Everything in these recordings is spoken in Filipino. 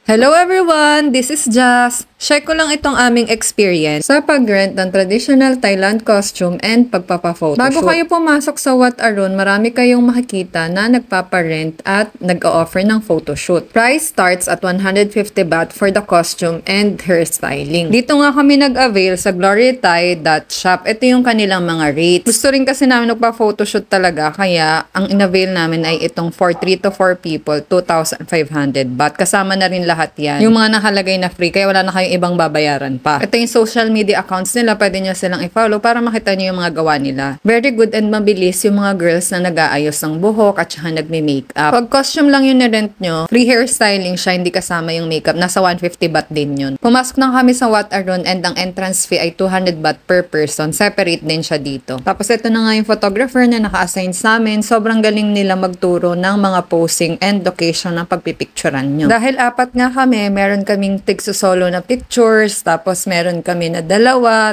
Hello everyone! This is Jazz. Share ko lang itong aming experience sa pag-rent ng traditional Thailand costume and pagpapa-photoshoot. Bago kayo pumasok sa Wat Arun, marami kayong makikita na nagpapa-rent at nag-o-offer ng photoshoot. Price starts at 150 baht for the costume and hairstyling. Dito nga kami nag-avail sa glorythai.shop. Ito yung kanilang mga rates. Gusto rin kasi namin nagpa-photoshoot talaga, kaya ang in-avail namin ay itong for 3 to 4 people, 2,500 baht. Kasama na rin lahat yan. Yung mga nakalagay na free, kaya wala na kayong ibang babayaran pa. Ito yung social media accounts nila, pwede nyo silang i-follow para makita nyo yung mga gawa nila. Very good and mabilis yung mga girls na nag-aayos ng buhok at saka nagme-makeup. Pag costume lang yung nirent nyo, free hairstyling siya, hindi kasama yung makeup. Nasa 150 baht din yun. Pumasok na kami sa Wat Arun and ang entrance fee ay 200 baht per person. Separate din siya dito. Tapos ito na nga yung photographer na naka-assign sa amin. Sobrang galing nila magturo ng mga posing and location ng pagpipicturan nyo. Dahil apat nga kami, meron kaming tig-solo na pictures, tapos meron kami na 2,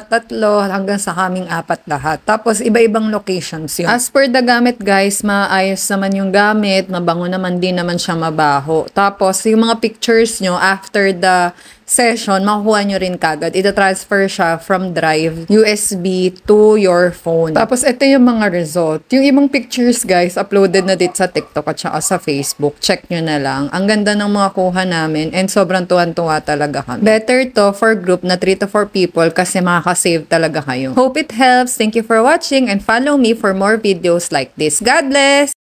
3, hanggang sa kaming 4 lahat. Tapos iba-ibang locations yun. As per the gamit guys, maayos naman yung gamit, mabango naman din naman siya, mabaho. Tapos yung mga pictures nyo after the session, makukuha nyo rin kagad. Ita-transfer siya from drive, USB to your phone. Tapos ito yung mga result. Yung ibang pictures guys, uploaded na dito sa TikTok at saka sa Facebook. Check nyo na lang. Ang ganda ng mga kuha namin and sobrang tuwan-tuwa talaga kami. Better to for group na 3 to 4 people kasi makakasave talaga kayo. Hope it helps. Thank you for watching and follow me for more videos like this. God bless!